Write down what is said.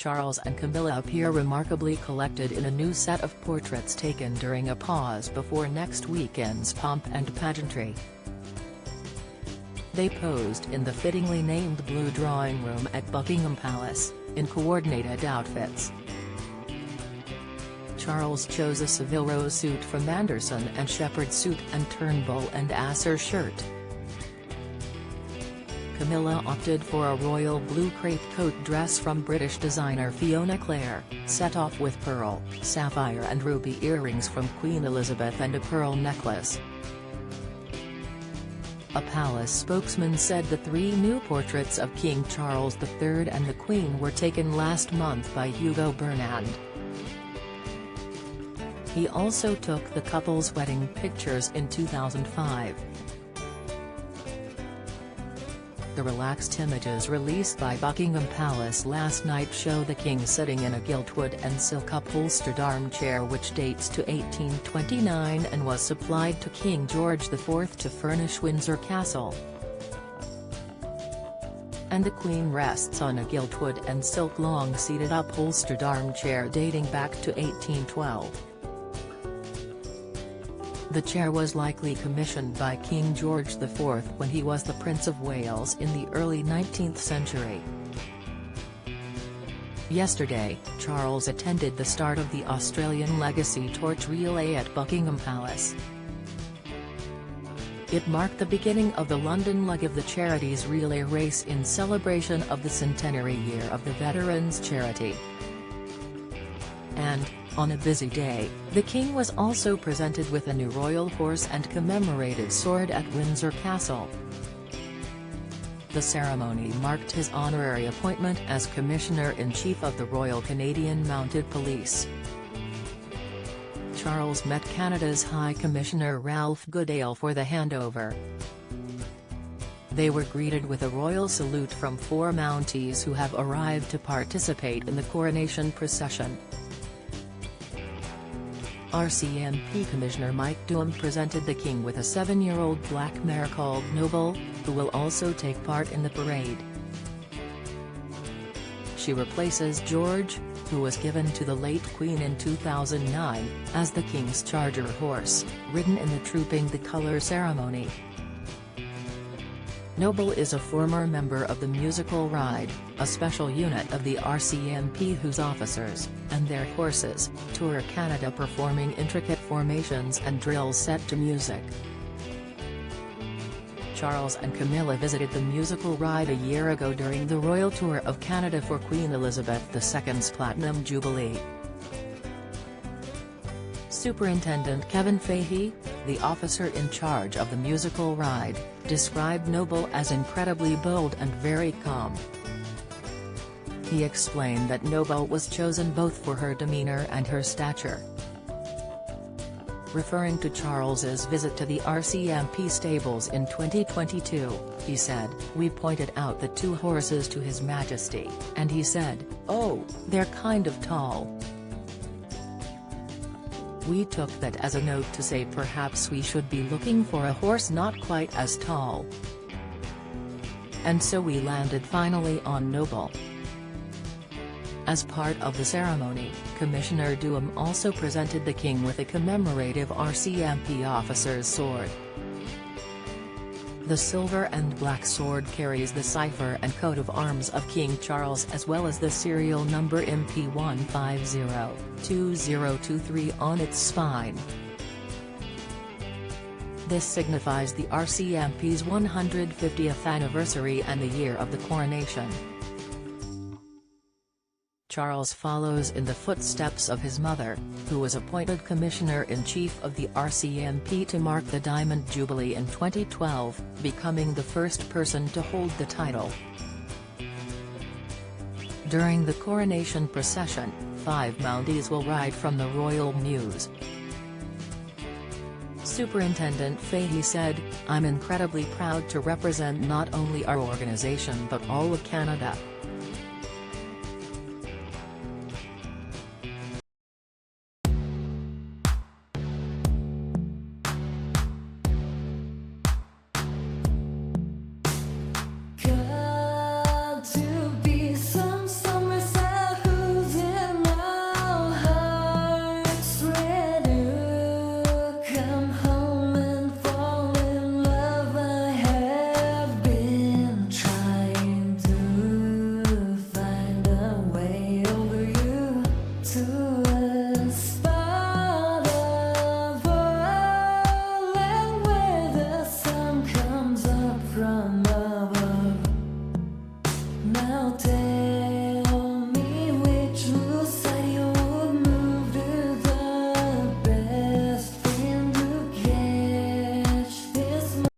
Charles and Camilla appear remarkably collected in a new set of portraits taken during a pause before next weekend's pomp and pageantry. They posed in the fittingly named Blue Drawing Room at Buckingham Palace, in coordinated outfits. Charles chose a Seville rose suit from Anderson and shepherd suit and Turnbull and Asser shirt. Camilla opted for a royal blue crepe coat dress from British designer Fiona Clare, set off with pearl, sapphire and ruby earrings from Queen Elizabeth and a pearl necklace. A palace spokesman said the three new portraits of King Charles III and the Queen were taken last month by Hugo Bernand. He also took the couple's wedding pictures in 2005. The relaxed images released by Buckingham Palace last night show the king sitting in a giltwood and silk upholstered armchair which dates to 1829 and was supplied to King George IV to furnish Windsor Castle. And the Queen rests on a giltwood and silk long-seated upholstered armchair dating back to 1812. The chair was likely commissioned by King George IV when he was the Prince of Wales in the early 19th century. Yesterday, Charles attended the start of the Australian Legacy Torch Relay at Buckingham Palace. It marked the beginning of the London leg of the charity's relay race in celebration of the centenary year of the Veterans Charity. And, on a busy day, the king was also presented with a new royal horse and commemorative sword at Windsor Castle. The ceremony marked his honorary appointment as Commissioner-in-Chief of the Royal Canadian Mounted Police. Charles met Canada's High Commissioner Ralph Goodale for the handover. They were greeted with a royal salute from 4 Mounties who have arrived to participate in the coronation procession. RCMP Commissioner Mike Doom presented the king with a 7-year-old black mare called Noble, who will also take part in the parade. She replaces George, who was given to the late Queen in 2009, as the king's charger horse, ridden in the Trooping the Colour ceremony. Noble is a former member of the Musical Ride, a special unit of the RCMP whose officers, and their horses, tour Canada performing intricate formations and drills set to music. Charles and Camilla visited the Musical Ride a year ago during the Royal Tour of Canada for Queen Elizabeth II's Platinum Jubilee. Superintendent Kevin Fahey, the officer in charge of the Musical Ride, described Noble as incredibly bold and very calm. He explained that Noble was chosen both for her demeanor and her stature. Referring to Charles's visit to the RCMP stables in 2022, he said, "We pointed out the 2 horses to His Majesty, and he said, 'Oh, they're kind of tall.' We took that as a note to say perhaps we should be looking for a horse not quite as tall. And so we landed finally on Noble." As part of the ceremony, Commissioner Doom also presented the king with a commemorative RCMP officer's sword. The silver and black sword carries the cipher and coat of arms of King Charles as well as the serial number MP1502023 on its spine. This signifies the RCMP's 150th anniversary and the year of the coronation. Charles follows in the footsteps of his mother, who was appointed Commissioner-in-Chief of the RCMP to mark the Diamond Jubilee in 2012, becoming the first person to hold the title. During the coronation procession, 5 Mounties will ride from the Royal Mews. Superintendent Fahey said, "I'm incredibly proud to represent not only our organization but all of Canada.